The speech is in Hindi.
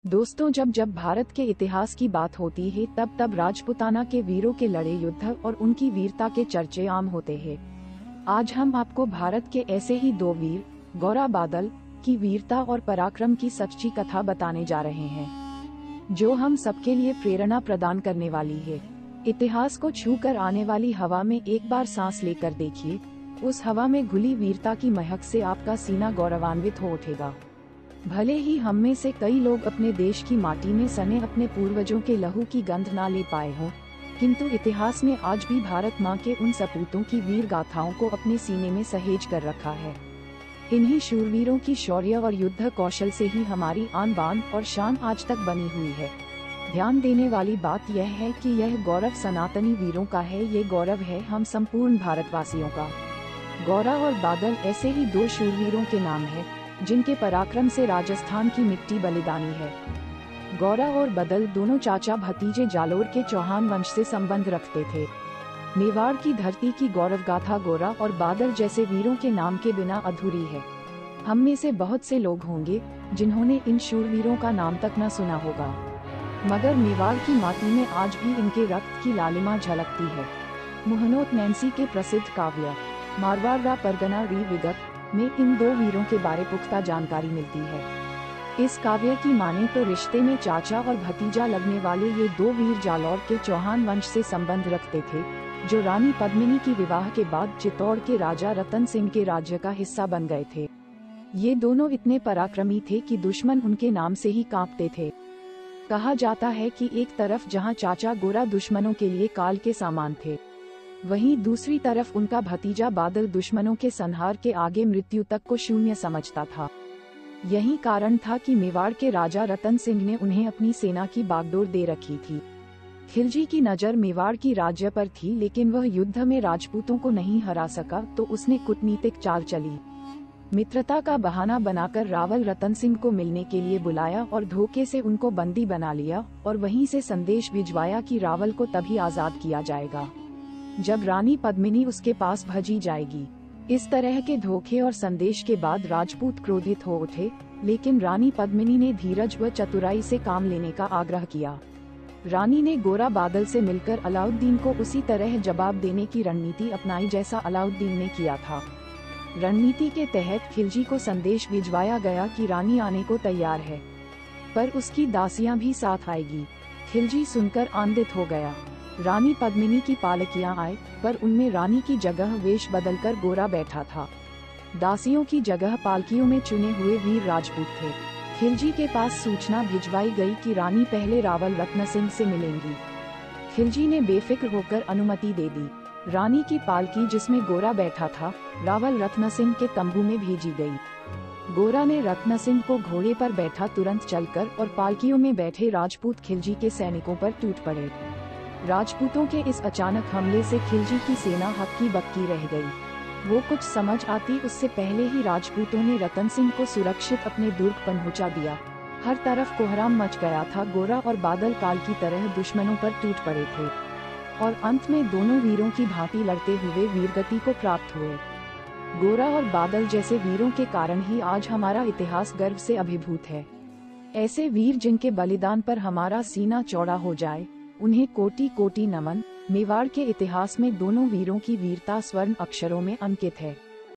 दोस्तों, जब जब भारत के इतिहास की बात होती है तब तब राजपूताना के वीरों के लड़े युद्ध और उनकी वीरता के चर्चे आम होते हैं। आज हम आपको भारत के ऐसे ही दो वीर गौरा बादल की वीरता और पराक्रम की सच्ची कथा बताने जा रहे हैं, जो हम सबके लिए प्रेरणा प्रदान करने वाली है। इतिहास को छू कर आने वाली हवा में एक बार सांस लेकर देखिए। उस हवा में घुली वीरता की महक से आपका सीना गौरवान्वित हो उठेगा। भले ही हम में से कई लोग अपने देश की माटी में सने अपने पूर्वजों के लहू की गंध ना ले पाए हों, किंतु इतिहास में आज भी भारत माँ के उन सपूतों की वीर गाथाओं को अपने सीने में सहेज कर रखा है। इन्हीं शूरवीरों की शौर्य और युद्ध कौशल से ही हमारी आन बान और शान आज तक बनी हुई है। ध्यान देने वाली बात यह है कि यह गौरव सनातनी वीरों का है, ये गौरव है हम संपूर्ण भारतवासियों का। गौरा और बादल ऐसे ही दो शूरवीरों के नाम है जिनके पराक्रम से राजस्थान की मिट्टी बलिदानी है। गौरा और बदल दोनों चाचा भतीजे जालोर के चौहान वंश से संबंध रखते थे। मेवाड़ की धरती की गौरव गाथा गौरा और बादल जैसे वीरों के नाम के बिना अधूरी है। हम में से बहुत से लोग होंगे जिन्होंने इन शूरवीरों का नाम तक न सुना होगा, मगर मेवाड़ की माटी में आज भी इनके रक्त की लालिमा झलकती है। मुहनोत नैन्सी के प्रसिद्ध काव्य मारवाड़ परगना री विगत में इन दो वीरों के बारे पुख्ता जानकारी मिलती है। इस काव्य की माने तो रिश्ते में चाचा और भतीजा लगने वाले ये दो वीर जालौर के चौहान वंश से संबंध रखते थे, जो रानी पद्मिनी की विवाह के बाद चित्तौड़ के राजा रतन सिंह के राज्य का हिस्सा बन गए थे। ये दोनों इतने पराक्रमी थे कि दुश्मन उनके नाम से ही कांपते थे। कहा जाता है कि एक तरफ जहां चाचा गोरा दुश्मनों के लिए काल के सामान थे, वहीं दूसरी तरफ उनका भतीजा बादल दुश्मनों के संहार के आगे मृत्यु तक को शून्य समझता था। यही कारण था कि मेवाड़ के राजा रतन सिंह ने उन्हें अपनी सेना की बागडोर दे रखी थी। खिलजी की नजर मेवाड़ की राज्य पर थी, लेकिन वह युद्ध में राजपूतों को नहीं हरा सका तो उसने कूटनीतिक चाल चली। मित्रता का बहाना बनाकर रावल रतन सिंह को मिलने के लिए बुलाया और धोखे से उनको बंदी बना लिया और वहीं से संदेश भिजवाया कि रावल को तभी आजाद किया जाएगा जब रानी पद्मिनी उसके पास भजी जाएगी। इस तरह के धोखे और संदेश के बाद राजपूत क्रोधित हो उठे, लेकिन रानी पद्मिनी ने धीरज व चतुराई से काम लेने का आग्रह किया। रानी ने गोरा बादल से मिलकर अलाउद्दीन को उसी तरह जवाब देने की रणनीति अपनाई जैसा अलाउद्दीन ने किया था। रणनीति के तहत खिलजी को संदेश भिजवाया गया कि रानी आने को तैयार है, पर उसकी दासियां भी साथ आएगी। खिलजी सुनकर आनंदित हो गया। रानी पद्मिनी की पालकियां आए, पर उनमें रानी की जगह वेश बदलकर गोरा बैठा था। दासियों की जगह पालकियों में चुने हुए वीर राजपूत थे। खिलजी के पास सूचना भिजवाई गई कि रानी पहले रावल रत्न सिंह से मिलेंगी। खिलजी ने बेफिक्र होकर अनुमति दे दी। रानी की पालकी, जिसमें गोरा बैठा था, रावल रत्न सिंह के तंबू में भेजी गई। गोरा ने रत्न सिंह को घोड़े पर बैठा तुरंत चलकर और पालकियों में बैठे राजपूत खिलजी के सैनिकों पर टूट पड़े। राजपूतों के इस अचानक हमले से खिलजी की सेना हक्की बक्की रह गई। वो कुछ समझ आती उससे पहले ही राजपूतों ने रतन सिंह को सुरक्षित अपने दुर्ग पहुंचा दिया। हर तरफ कोहराम मच गया था। गोरा और बादल काल की तरह दुश्मनों पर टूट पड़े थे और अंत में दोनों वीरों की भांति लड़ते हुए वीरगति को प्राप्त हुए। गोरा और बादल जैसे वीरों के कारण ही आज हमारा इतिहास गर्व से अभिभूत है। ऐसे वीर जिनके बलिदान पर हमारा सीना चौड़ा हो जाए, उन्हें कोटि कोटि नमन। मेवाड़ के इतिहास में दोनों वीरों की वीरता स्वर्ण अक्षरों में अंकित है।